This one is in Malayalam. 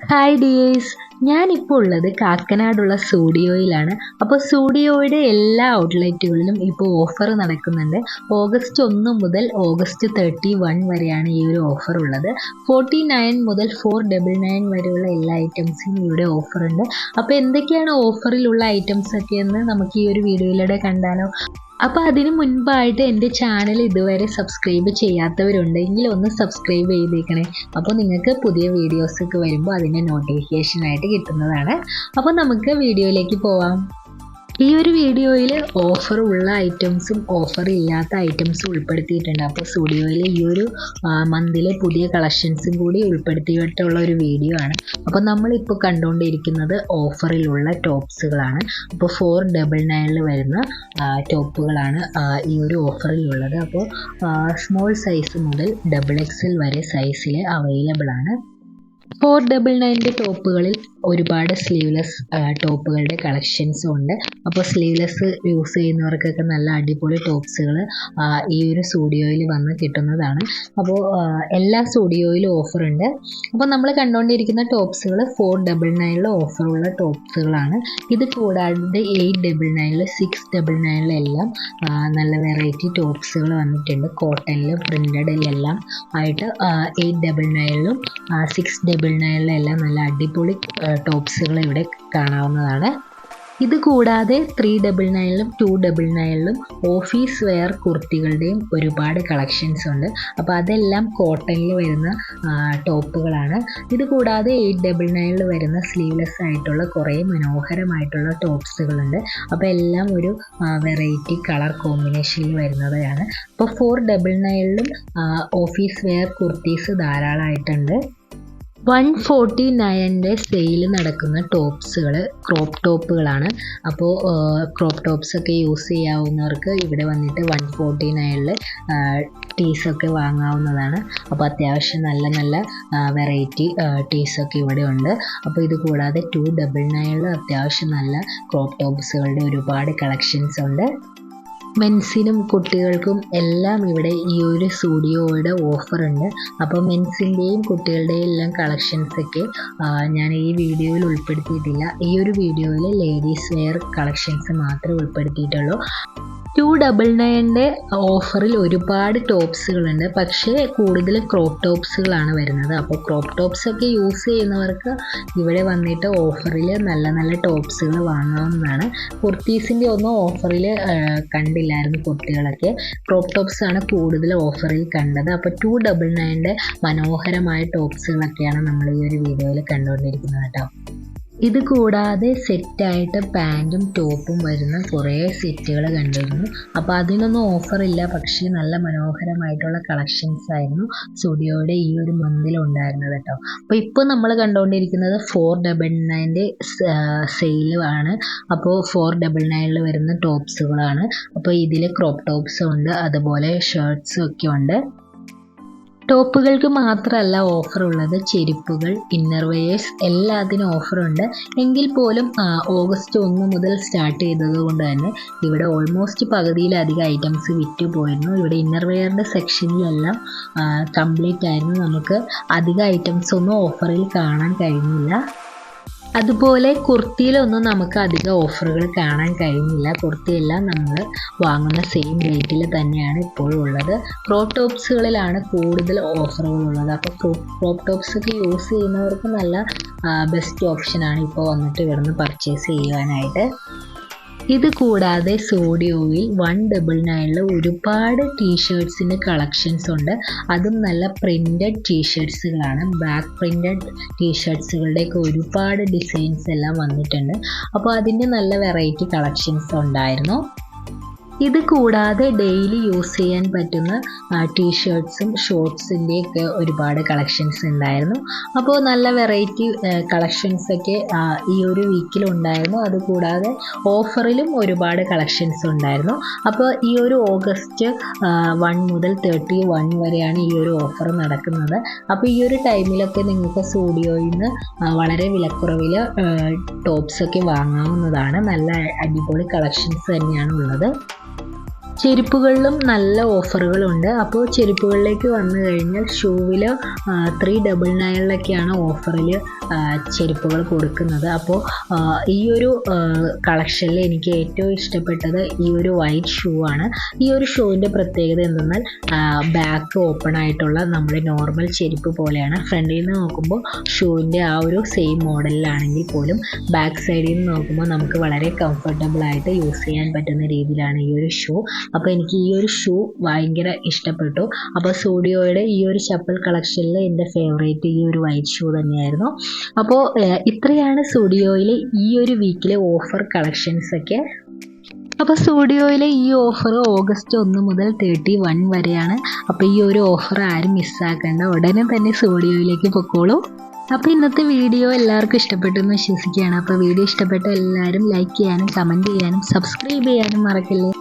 ഹായ് ഡിയേഴ്സ്, ഞാനിപ്പോൾ ഉള്ളത് കാക്കനാടുള്ള സൂഡിയോയിലാണ്. അപ്പോൾ സൂഡിയോയുടെ എല്ലാ ഔട്ട്ലെറ്റുകളിലും ഇപ്പോൾ ഓഫർ നടക്കുന്നുണ്ട്. ഓഗസ്റ്റ് 1 മുതൽ ഓഗസ്റ്റ് 31 വരെയാണ് ഈ ഒരു ഓഫർ ഉള്ളത്. 49 മുതൽ 499 വരെയുള്ള എല്ലാ ഐറ്റംസിനും ഇവിടെ ഓഫർ ഉണ്ട്. അപ്പോൾ എന്തൊക്കെയാണ് ഓഫറിലുള്ള ഐറ്റംസ് ഒക്കെ എന്ന് നമുക്ക് ഈ ഒരു വീഡിയോയിലൂടെ കണ്ടാലോ. അപ്പോൾ അതിന് മുൻപായിട്ട് എൻ്റെ ചാനൽ ഇതുവരെ സബ്സ്ക്രൈബ് ചെയ്യാത്തവരുണ്ടെങ്കിൽ ഒന്ന് സബ്സ്ക്രൈബ് ചെയ്തേക്കണേ. അപ്പോൾ നിങ്ങൾക്ക് പുതിയ വീഡിയോസൊക്കെ വരുമ്പോൾ അതിൻ്റെ നോട്ടിഫിക്കേഷനായിട്ട് കിട്ടുന്നതാണ്. അപ്പോൾ നമുക്ക് വീഡിയോയിലേക്ക് പോവാം. ഈ ഒരു വീഡിയോയിൽ ഓഫർ ഉള്ള ഐറ്റംസും ഓഫർ ഇല്ലാത്ത ഐറ്റംസും ഉൾപ്പെടുത്തിയിട്ടുണ്ട്. അപ്പോൾ സ്റ്റുഡിയോയിൽ ഈ ഒരു മന്തിലെ പുതിയ കളക്ഷൻസും കൂടി ഉൾപ്പെടുത്തിയിട്ടുള്ള ഒരു വീഡിയോ ആണ്. അപ്പോൾ നമ്മളിപ്പോൾ കണ്ടുകൊണ്ടിരിക്കുന്നത് ഓഫറിലുള്ള ടോപ്സുകളാണ്. അപ്പോൾ 499 വരുന്ന ടോപ്പുകളാണ് ഈ ഒരു ഓഫറിലുള്ളത്. അപ്പോൾ സ്മോൾ സൈസ് മുതൽ XXL വരെ സൈസിൽ അവൈലബിൾ ആണ്. 499 ടോപ്പുകളിൽ ഒരുപാട് സ്ലീവ്ലെസ് ടോപ്പുകളുടെ കളക്ഷൻസും ഉണ്ട്. അപ്പോൾ സ്ലീവ്ലെസ് യൂസ് ചെയ്യുന്നവർക്കൊക്കെ നല്ല അടിപൊളി ടോപ്സുകൾ ഈ ഒരു സ്റ്റുഡിയോയിൽ വന്ന് കിട്ടുന്നതാണ്. അപ്പോൾ എല്ലാ സ്റ്റുഡിയോയിലും ഓഫറുണ്ട്. അപ്പോൾ നമ്മൾ കണ്ടുകൊണ്ടിരിക്കുന്ന ടോപ്സുകൾ 499 ഓഫറുള്ള ടോപ്സുകളാണ്. ഇത് കൂടാതെ 899 699 എല്ലാം നല്ല വെറൈറ്റി ടോപ്സുകൾ വന്നിട്ടുണ്ട്. കോട്ടണിലും പ്രിൻ്റഡിലെല്ലാം ആയിട്ട് 899 699 എല്ലാം നല്ല അടിപൊളി ടോപ്സുകൾ ഇവിടെ കാണാവുന്നതാണ്. ഇത് കൂടാതെ 399 299 ഓഫീസ് വെയർ കുർത്തികളുടെയും ഒരുപാട് കളക്ഷൻസ് ഉണ്ട്. അപ്പോൾ അതെല്ലാം കോട്ടണിൽ വരുന്ന ടോപ്പുകളാണ്. ഇത് കൂടാതെ 899 വരുന്ന സ്ലീവ്ലെസ് ആയിട്ടുള്ള കുറേ മനോഹരമായിട്ടുള്ള ടോപ്സുകളുണ്ട്. അപ്പോൾ എല്ലാം ഒരു വെറൈറ്റി കളർ കോമ്പിനേഷനിൽ വരുന്നതാണ്. അപ്പോൾ 499 ഓഫീസ് വെയർ കുർത്തീസ് ധാരാളമായിട്ടുണ്ട്. 149 സെയിൽ നടക്കുന്ന ടോപ്സുകൾ ക്രോപ്പ് ടോപ്പുകളാണ്. അപ്പോൾ ക്രോപ്പ് ടോപ്സൊക്കെ യൂസ് ചെയ്യാവുന്നവർക്ക് ഇവിടെ വന്നിട്ട് 149 ടീസൊക്കെ വാങ്ങാവുന്നതാണ്. അപ്പോൾ അത്യാവശ്യം നല്ല നല്ല വെറൈറ്റി ടീസൊക്കെ ഇവിടെ ഉണ്ട്. അപ്പോൾ ഇത് കൂടാതെ 299 അത്യാവശ്യം നല്ല ക്രോപ്പ് ടോപ്സുകളുടെ ഒരുപാട് കളക്ഷൻസ് ഉണ്ട്. മെൻസിനും കുട്ടികൾക്കും എല്ലാം ഇവിടെ ഈ ഒരു സ്റ്റുഡിയോയുടെ ഓഫറുണ്ട്. അപ്പോൾ മെൻസിൻ്റെയും കുട്ടികളുടെയും എല്ലാം കളക്ഷൻസൊക്കെ ഞാൻ ഈ വീഡിയോയിൽ ഉൾപ്പെടുത്തിയിട്ടില്ല. ഈ ഒരു വീഡിയോയിൽ ലേഡീസ് വെയർ കളക്ഷൻസ് മാത്രമേ ഉൾപ്പെടുത്തിയിട്ടുള്ളൂ. 299 ഓഫറിൽ ഒരുപാട് ടോപ്സുകളുണ്ട്, പക്ഷേ കൂടുതലും ക്രോപ്പ് ടോപ്സുകളാണ് വരുന്നത്. അപ്പോൾ ക്രോപ്പ് ടോപ്സൊക്കെ യൂസ് ചെയ്യുന്നവർക്ക് ഇവിടെ വന്നിട്ട് ഓഫറിൽ നല്ല നല്ല ടോപ്സുകൾ വാങ്ങാവുന്നതാണ്. കുർത്തീസിൻ്റെ ഒന്നും ഓഫറിൽ കണ്ടില്ലായിരുന്നു കുട്ടികളൊക്കെ. ക്രോപ്പ് ടോപ്സാണ് കൂടുതൽ ഓഫറിൽ കണ്ടത്. അപ്പോൾ 299 മനോഹരമായ ടോപ്സുകളൊക്കെയാണ് നമ്മൾ ഈ ഒരു വീഡിയോയിൽ കണ്ടുകൊണ്ടിരിക്കുന്നത് കേട്ടോ. ഇത് കൂടാതെ സെറ്റായിട്ട് പാൻറ്റും ടോപ്പും വരുന്ന കുറേ സെറ്റുകൾ കണ്ടിരുന്നു. അപ്പോൾ അതിനൊന്നും ഓഫറില്ല, പക്ഷേ നല്ല മനോഹരമായിട്ടുള്ള കളക്ഷൻസ് ആയിരുന്നു സ്റ്റുഡിയോയുടെ ഈ ഒരു മന്തിലുണ്ടായിരുന്നത് കേട്ടോ. അപ്പോൾ ഇപ്പോൾ നമ്മൾ കണ്ടുകൊണ്ടിരിക്കുന്നത് 499 സെയിലാണ്. അപ്പോൾ 499 വരുന്ന ടോപ്സുകളാണ്. അപ്പോൾ ഇതിൽ ക്രോപ്പ് ടോപ്സും ഉണ്ട്, അതുപോലെ ഷർട്ട്സും ഒക്കെ ഉണ്ട്. ടോപ്പുകൾക്ക് മാത്രമല്ല ഓഫറുള്ളത്, ചെരുപ്പുകൾ, ഇന്നർ വെയേഴ്സ് എല്ലാത്തിനും ഓഫറുണ്ട്. എങ്കിൽ പോലും ഓഗസ്റ്റ് 1 മുതൽ സ്റ്റാർട്ട് ചെയ്തത് കൊണ്ട് തന്നെ ഇവിടെ ഓൾമോസ്റ്റ് പകുതിയിലധികം ഐറ്റംസ് വിറ്റ് പോയിരുന്നു. ഇവിടെ ഇന്നർ വെയറിൻ്റെ സെക്ഷനിലെല്ലാം കംപ്ലീറ്റ് ആയിരുന്നു. നമുക്ക് അധികം ഐറ്റംസ് ഒന്നും ഓഫറിൽ കാണാൻ കഴിഞ്ഞില്ല. അതുപോലെ കുർത്തിയിലൊന്നും നമുക്ക് അധികം ഓഫറുകൾ കാണാൻ കഴിയുന്നില്ല. കുർത്തിയെല്ലാം നമ്മൾ വാങ്ങുന്ന സെയിം റേറ്റിൽ തന്നെയാണ് ഇപ്പോഴും ഉള്ളത്. ക്രോപ്പ് ടോപ്സുകളിലാണ് കൂടുതൽ ഓഫറുകളുള്ളത്. അപ്പോൾ ക്രോപ്പ് ടോപ്സൊക്കെ യൂസ് ചെയ്യുന്നവർക്ക് നല്ല ബെസ്റ്റ് ഓപ്ഷനാണ് ഇപ്പോൾ വന്നിട്ട് ഇവിടുന്ന് പർച്ചേസ് ചെയ്യുവാനായിട്ട്. ഇത് കൂടാതെ സ്റ്റുഡിയോയിൽ 199 ഒരുപാട് ടീഷർട്ട്സിൻ്റെ കളക്ഷൻസ് ഉണ്ട്. അതും നല്ല പ്രിൻ്റഡ് ടീഷർട്ട്സുകളാണ്. ബാക്ക് പ്രിൻ്റഡ് ടീഷർട്ട്സുകളുടെയൊക്കെ ഒരുപാട് ഡിസൈൻസ് എല്ലാം വന്നിട്ടുണ്ട്. അപ്പോൾ അതിൻ്റെ നല്ല വെറൈറ്റി കളക്ഷൻസ് ഉണ്ടായിരുന്നു. ഇത് കൂടാതെ ഡെയിലി യൂസ് ചെയ്യാൻ പറ്റുന്ന ടീഷർട്ട്സും ഷോർട്ട്സിൻ്റെയൊക്കെ ഒരുപാട് കളക്ഷൻസ് ഉണ്ടായിരുന്നു. അപ്പോൾ നല്ല വെറൈറ്റി കളക്ഷൻസൊക്കെ ഈ ഒരു വീക്കിലുണ്ടായിരുന്നു. അതുകൂടാതെ ഓഫറിലും ഒരുപാട് കളക്ഷൻസ് ഉണ്ടായിരുന്നു. അപ്പോൾ ഈ ഒരു ഓഗസ്റ്റ് 1 മുതൽ 31 വരെയാണ് ഈ ഒരു ഓഫർ നടക്കുന്നത്. അപ്പോൾ ഈ ഒരു ടൈമിലൊക്കെ നിങ്ങൾക്ക് സ്റ്റുഡിയോയിൽ നിന്ന് വളരെ വിലക്കുറവിൽ ടോപ്സൊക്കെ വാങ്ങാവുന്നതാണ്. നല്ല അടിപൊളി കളക്ഷൻസ് തന്നെയാണ് ഉള്ളത്. ചെരുപ്പുകളിലും നല്ല ഓഫറുകളുണ്ട്. അപ്പോൾ ചെരുപ്പുകളിലേക്ക് വന്നു കഴിഞ്ഞാൽ ഷൂവിൽ 399-ലൊക്കെയാണ് ഓഫറിൽ ചെരുപ്പുകൾ കൊടുക്കുന്നത്. അപ്പോൾ ഈ ഒരു കളക്ഷനിൽ എനിക്ക് ഏറ്റവും ഇഷ്ടപ്പെട്ടത് ഈ ഒരു വൈറ്റ് ഷൂ ആണ്. ഈ ഒരു ഷൂവിൻ്റെ പ്രത്യേകത എന്തെന്നാൽ ബാക്ക് ഓപ്പൺ ആയിട്ടുള്ള നമ്മുടെ നോർമൽ ചെരുപ്പ് പോലെയാണ്. ഫ്രണ്ടിൽ നിന്ന് നോക്കുമ്പോൾ ഷൂവിൻ്റെ ആ ഒരു സെയിം മോഡലിലാണെങ്കിൽ പോലും ബാക്ക് സൈഡിൽ നിന്ന് നോക്കുമ്പോൾ നമുക്ക് വളരെ കംഫർട്ടബിൾ ആയിട്ട് യൂസ് ചെയ്യാൻ പറ്റുന്ന രീതിയിലാണ് ഈ ഒരു ഷൂ. അപ്പോൾ എനിക്ക് ഈ ഒരു ഷൂ ഭയങ്കര ഇഷ്ടപ്പെട്ടു. അപ്പോൾ സൂഡിയോയുടെ ഈ ഒരു ചപ്പൽ കളക്ഷനിൽ എൻ്റെ ഫേവറേറ്റ് ഈ ഒരു വൈറ്റ് ഷൂ തന്നെയായിരുന്നു. അപ്പോൾ ഇത്രയാണ് സൂഡിയോയിലെ ഈ ഒരു വീക്കിലെ ഓഫർ കളക്ഷൻസ് ഒക്കെ. അപ്പോൾ സൂഡിയോയിലെ ഈ ഓഫർ ഓഗസ്റ്റ് 1 മുതൽ 31 വരെയാണ്. അപ്പോൾ ഈ ഒരു ഓഫർ ആരും മിസ്സാക്കണ്ട, ഉടനെ തന്നെ സൂഡിയോയിലേക്ക് പൊക്കോളൂ. അപ്പോൾ ഇന്നത്തെ വീഡിയോ എല്ലാവർക്കും ഇഷ്ടപ്പെട്ടു എന്ന് വിശ്വസിക്കുകയാണ്. അപ്പോൾ വീഡിയോ ഇഷ്ടപ്പെട്ട എല്ലാവരും ലൈക്ക് ചെയ്യാനും കമൻറ്റ് ചെയ്യാനും സബ്സ്ക്രൈബ് ചെയ്യാനും മറക്കല്ലേ.